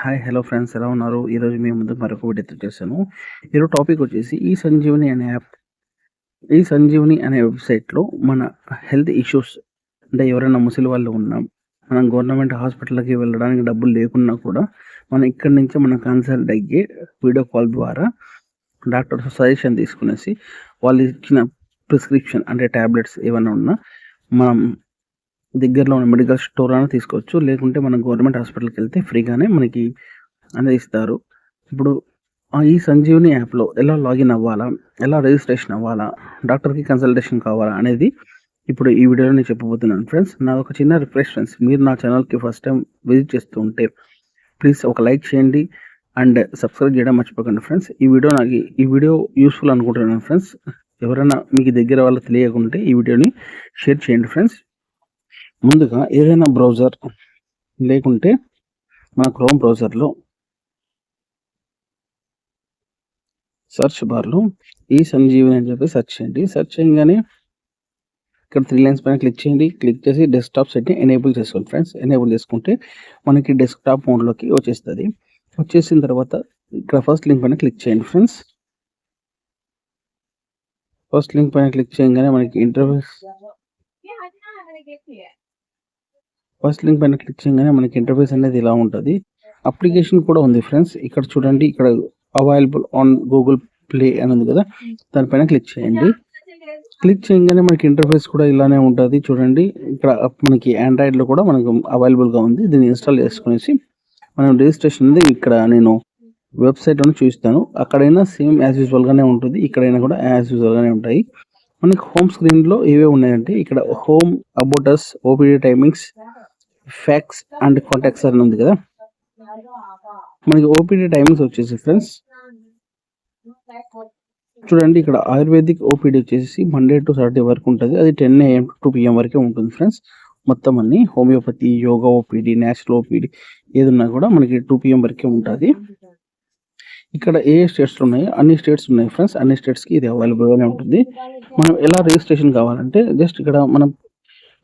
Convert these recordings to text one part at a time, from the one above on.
Hi hello friends, ఎలా ఉన్నారు? ఈరోజు మీ ముందు మరొక వీడియోతో చేశాను. ఈరోజు టాపిక్ వచ్చేసి ఈ సంజీవని అనే యాప్. ఈ సంజీవని అనే వెబ్సైట్లో మన హెల్త్ ఇష్యూస్, అంటే ఎవరైనా ముసలి వాళ్ళు ఉన్నా, మనం గవర్నమెంట్ హాస్పిటల్కి వెళ్ళడానికి డబ్బులు లేకున్నా కూడా మనం ఇక్కడి నుంచే మనం కన్సల్ట్ అయ్యి వీడియో కాల్ ద్వారా డాక్టర్ సజెషన్ తీసుకునేసి వాళ్ళు ఇచ్చిన ప్రిస్క్రిప్షన్ అంటే ట్యాబ్లెట్స్ ఏమైనా ఉన్నా మనం దగ్గరలో ఉన్న మెడికల్ స్టోర్ అయినా తీసుకోవచ్చు. లేకుంటే మనం గవర్నమెంట్ హాస్పిటల్కి వెళ్తే ఫ్రీగానే మనకి అందిస్తారు. ఇప్పుడు ఈ సంజీవని యాప్లో ఎలా లాగిన్ అవ్వాలా, ఎలా రిజిస్ట్రేషన్ అవ్వాలా, డాక్టర్కి కన్సల్టేషన్ కావాలా అనేది ఇప్పుడు ఈ వీడియోలో నేను చెప్పబోతున్నాను. ఫ్రెండ్స్, నా ఒక చిన్న రిక్వెస్ట్ ఫ్రెండ్స్, మీరు నా ఛానల్కి ఫస్ట్ టైం విజిట్ చేస్తూ ఉంటే ప్లీజ్ ఒక లైక్ చేయండి అండ్ సబ్స్క్రైబ్ చేయడం మర్చిపోకండి. ఫ్రెండ్స్, ఈ వీడియో యూస్ఫుల్ అనుకుంటున్నాను. ఫ్రెండ్స్, ఎవరైనా మీకు దగ్గర వాళ్ళు తెలియకుంటే ఈ వీడియోని షేర్ చేయండి. ఫ్రెండ్స్, ముందుగా ఏదైనా బ్రౌజర్ లేకుంటే మన క్రోమ్ బ్రౌజర్లో సెర్చ్ బార్లో ఈ సంజీవని అని చెప్పి సెర్చ్ చేయండి. సెర్చ్ చేయగానే ఇక్కడ 3 లైన్స్ పైన క్లిక్ చేయండి. క్లిక్ చేసి డెస్క్టాప్ సెట్ని ఎనేబుల్ చేసుకోండి. ఫ్రెండ్స్, ఎనేబుల్ చేసుకుంటే మనకి డెస్క్టాప్ మోడ్లోకి వచ్చేస్తుంది. వచ్చేసిన తర్వాత ఇక్కడ ఫస్ట్ లింక్ పైన క్లిక్ చేయండి. ఫ్రెండ్స్, ఫస్ట్ లింక్ పైన క్లిక్ చేయగానే మనకి ఇంటర్ఫేస్ అనేది ఇలా ఉంటుంది. అప్లికేషన్ కూడా ఉంది. ఫ్రెండ్స్, ఇక్కడ చూడండి, ఇక్కడ అవైలబుల్ ఆన్ గూగుల్ ప్లే అని ఉంది కదా, దానిపైన క్లిక్ చేయండి. క్లిక్ చేయగానే మనకి ఇంటర్ఫేస్ కూడా ఇలానే ఉంటుంది. చూడండి, ఇక్కడ మనకి ఆండ్రాయిడ్లో కూడా మనకు అవైలబుల్గా ఉంది. దీన్ని ఇన్స్టాల్ చేసుకునేసి మనం రిజిస్ట్రేషన్ ఉంది. ఇక్కడ నేను వెబ్సైట్లోనే చూస్తాను. అక్కడైనా సేమ్ యాజ్ యూజువల్గానే ఉంటుంది, ఇక్కడైనా కూడా యాజ్ యూజువల్గానే ఉంటాయి. మనకి హోమ్ స్క్రీన్లో ఏవే ఉన్నాయంటే ఇక్కడ home, about us, OPD timings, FAQs and contacts అని ఉంది కదా. మనకి ఓపీడీ టైమింగ్స్ వచ్చేసి ఫ్రెండ్స్ చూడండి, ఇక్కడ ఆయుర్వేదిక్ ఓపీడీ వచ్చేసి మండే టు సాటర్డే వరకు ఉంటుంది. అది 10 AM to 2 PM వరకే ఉంటుంది. ఫ్రెండ్స్, మొత్తం అన్ని homeopathy, yoga OPD, natural OPD ఏదున్నా కూడా మనకి 2 PM వరకే ఉంటుంది. ఇక్కడ ఏ స్టేట్స్లో ఉన్నాయో అన్ని స్టేట్స్ ఉన్నాయి. ఫ్రెండ్స్, అన్ని స్టేట్స్కి ఇది అవైలబుల్గానే ఉంటుంది. మనం ఎలా రిజిస్ట్రేషన్ కావాలంటే జస్ట్ ఇక్కడ మనం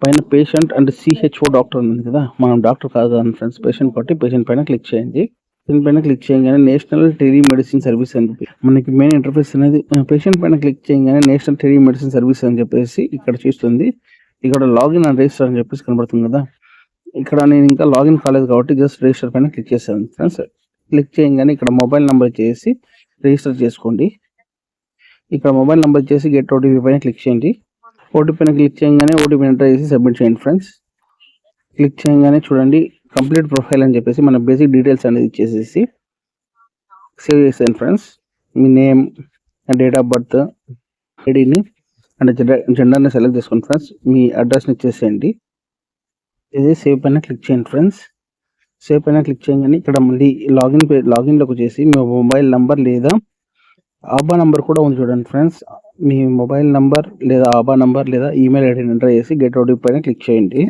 పైన పేషెంట్ అండ్ CHO డాక్టర్ ఉంది కదా, మనం డాక్టర్ కాదు కదా ఫ్రెండ్స్, పేషెంట్ కాబట్టి పేషెంట్ పైన క్లిక్ చేయండి. దీనిపైన క్లిక్ చేయగానే నేషనల్ టెలిమెడిసిన్ సర్వీస్ అని చెప్పి మనకి మెయిన్ ఇంటర్ఫేస్ అనేది పేషెంట్ పైన క్లిక్ చేయగానే నేషనల్ టెలిమెడిసిన్ సర్వీస్ అని చెప్పేసి ఇక్కడ చూస్తుంది. ఇక్కడ లాగిన్ అండ్ రిజిస్టర్ అని చెప్పేసి కనబడుతుంది కదా. ఇక్కడ నేను ఇంకా లాగిన్ కాలేదు కాబట్టి జస్ట్ రిజిస్టర్ పైన క్లిక్ చేశాను. ఫ్రెండ్స్, క్లిక్ చేయగానే ఇక్కడ మొబైల్ నెంబర్ చేసి రిజిస్టర్ చేసుకోండి. ఇక్కడ మొబైల్ నెంబర్ చేసి గెట్ ఓటీపీ పైన క్లిక్ చేయండి. ఓటీపీ పైన క్లిక్ చేయగానే ఓటీపీ ఎంటర్ చేసి సబ్మిట్ చేయండి. ఫ్రెండ్స్, క్లిక్ చేయగానే చూడండి, కంప్లీట్ ప్రొఫైల్ అని చెప్పేసి మన బేసిక్ డీటెయిల్స్ అనేది ఇచ్చేసేసి సేవ్ చేసాను. Friends, me name, date of birth, ఐడిని అండ్ జెండర్ని సెలెక్ట్ చేసుకోండి. ఫ్రెండ్స్, మీ అడ్రస్ని ఇచ్చేసేయండి. ఇది సేవ్ పైన క్లిక్ చేయండి. ఫ్రెండ్స్, సేవ్ పైన క్లిక్ చేయగానే ఇక్కడ మళ్ళీ లాగిన్లోకి వచ్చేసి మీ మొబైల్ నంబర్ లేదా ఆబా నంబర్ కూడా ఉంది చూడండి. ఫ్రెండ్స్, మీ మొబైల్ నంబర్ లేదా ఆబా నంబర్ లేదా ఈమెయిల్ ఐడిని ఎంటర్ చేసి గెట్ ఓటీపీ పైన క్లిక్ చేయండి.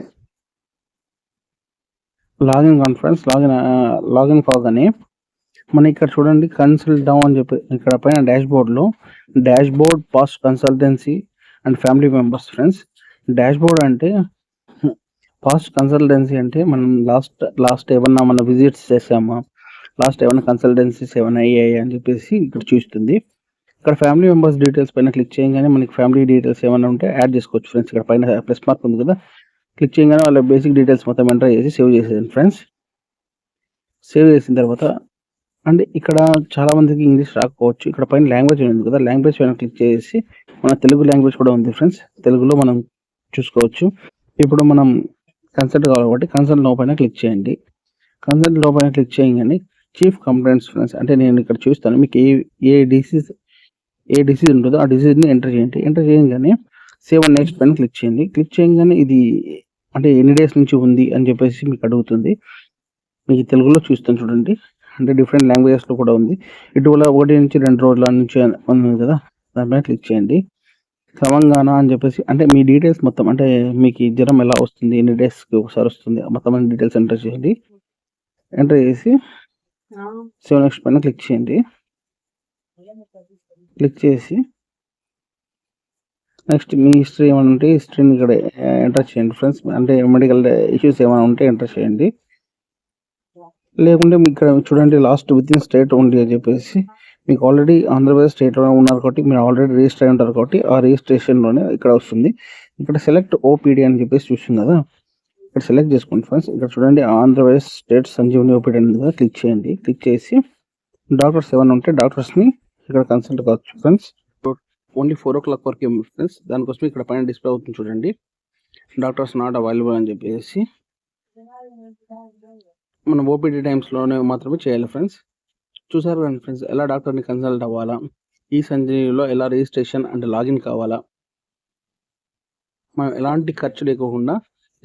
లాగిన్ కాన్ఫరెన్స్ లాగిన్ కాగానే మన ఇక్కడ చూడండి కన్సల్ట్ డౌన్ అని చెప్పి ఇక్కడ పైన dashboard past consultancy and family members. Friends, dashboard అంటే పాస్ట్ కన్సల్టెన్సీ అంటే మనం లాస్ట్ ఏమన్నా మన విజిట్స్ చేసామా, లాస్ట్ ఏమైనా కన్సల్టెన్సీస్ ఏమైనా అయ్యాయి అని చెప్పేసి ఇక్కడ చూస్తుంది. ఇక్కడ ఫ్యామిలీ మెంబర్స్ డీటెయిల్స్ పైన క్లిక్ చేయగానే మనకి ఫ్యామిలీ డీటెయిల్స్ ఏమైనా ఉంటే యాడ్ చేసుకోవచ్చు. ఫ్రెండ్స్, ఇక్కడ పైన ప్లస్ మార్క్ ఉంది కదా, క్లిక్ చేయగానే వాళ్ళ బేసిక్ డీటెయిల్స్ మొత్తం ఎంటర్ చేసి సేవ్ చేసేయండి. ఫ్రెండ్స్, సేవ్ చేసిన తర్వాత అండ్ ఇక్కడ చాలా మందికి ఇంగ్లీష్ రాకపోవచ్చు. ఇక్కడ పైన లాంగ్వేజ్ ఉంది కదా, లాంగ్వేజ్ పైన క్లిక్ చేసి మన తెలుగు లాంగ్వేజ్ కూడా ఉంది. ఫ్రెండ్స్, తెలుగులో మనం చూసుకోవచ్చు. ఇప్పుడు మనం కన్సల్ట్ కావాలి కాబట్టి కన్సల్ట్ నో పైన క్లిక్ చేయండి. కన్సల్ట్ నో పైన క్లిక్ చేయగానే చీఫ్ కంప్లైంట్స్. ఫ్రెండ్స్, అంటే నేను ఇక్కడ చూస్తాను మీకు ఏ డిసీజ్ ఉంటుందో ఆ డిసీజ్ని ఎంటర్ చేయండి. ఎంటర్ చేయగానే సేవ్ అండ్ నెక్స్ట్ పైన క్లిక్ చేయండి. క్లిక్ చేయగానే ఇది అంటే ఎన్ని డేస్ నుంచి ఉంది అని చెప్పేసి మీకు అడుగుతుంది. మీకు తెలుగులో చూస్తాను చూడండి, అంటే డిఫరెంట్ లాంగ్వేజెస్లో కూడా ఉంది. ఇటీవల 1 నుంచి 2 రోజుల నుంచి ఉంది కదా, దానిపైన క్లిక్ చేయండి. తెలంగాణ అని చెప్పేసి అంటే మీ డీటెయిల్స్ మొత్తం, అంటే మీకు జ్వరం ఎలా వస్తుంది, ఎన్ని డేస్కి ఒకసారి వస్తుంది, మొత్తం అన్ని డీటెయిల్స్ ఎంటర్ చేయండి. ఎంటర్ చేసి సేవ్ నెక్స్ట్ పైన క్లిక్ చేయండి. క్లిక్ చేసి నెక్స్ట్ మీ హిస్టరీ ఏమైనా ఉంటే హిస్టరీని ఇక్కడ ఎంటర్ చేయండి. ఫ్రెండ్స్, అంటే మెడికల్ ఇష్యూస్ ఏమైనా ఉంటే ఎంటర్ చేయండి. లేకుంటే మీకు ఇక్కడ చూడండి లాస్ట్ వితిన్ స్టేట్ ఓన్లీ అని చెప్పేసి మీకు ఆల్రెడీ ఆంధ్రప్రదేశ్ స్టేట్‌లోనే ఉన్నారు కాబట్టి మీరు ఆల్రెడీ రిజిస్టర్ అయి ఉంటారు కాబట్టి ఆ రిజిస్ట్రేషన్‌లోనే ఇక్కడ వస్తుంది. ఇక్కడ సెలెక్ట్ ఓపీడీ అని చెప్పేసి చూస్తుంది కదా! ఇక్కడ సెలెక్ట్ చేసుకోండి ఫ్రెండ్స్. ఇక్కడ చూడండి ఆంధ్రప్రదేశ్ స్టేట్ సంజీవని ఓపీడీ అనేది కదా క్లిక్ చేయండి. క్లిక్ చేసి డాక్టర్స్ ఏమైనా ఉంటే డాక్టర్స్‌ని ఇక్కడ కన్సల్ట్ కావచ్చు ఫ్రెండ్స్. ఓన్లీ 4:00 వరకే ఉంది ఫ్రెండ్స్. దానికోసం ఇక్కడ పైన డిస్ప్లే అవుతుంది చూడండి. డాక్టర్స్ నాట్ అవైలబుల్ అని చెప్పేసి మనం ఓపీడీ టైమ్స్‌లోనే మాత్రమే చేయాలి ఫ్రెండ్స్. చూసారు కదా ఫ్రెండ్స్ ఎలా డాక్టర్‌ని కన్సల్ట్ అవ్వాలా? ఈ సంజీవనిలో ఎలా రిజిస్ట్రేషన్ అండ్ లాగిన్ కావాలా? మనం ఎలాంటి ఖర్చు లేకోకుండా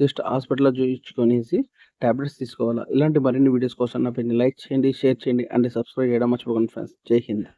జస్ట్ హాస్పిటల్‌లో చూయించుకొనేసి టాబ్లెట్స్ తీసుకోవాలా. ఇలాంటి మరిన్ని వీడియోస్ కోసం నా పేజ్‌ని లైక్ చేయండి, షేర్ చేయండి అండ్ సబ్స్క్రైబ్ చేయడం మర్చిపోకండి ఫ్రెండ్స్. జై హింద్.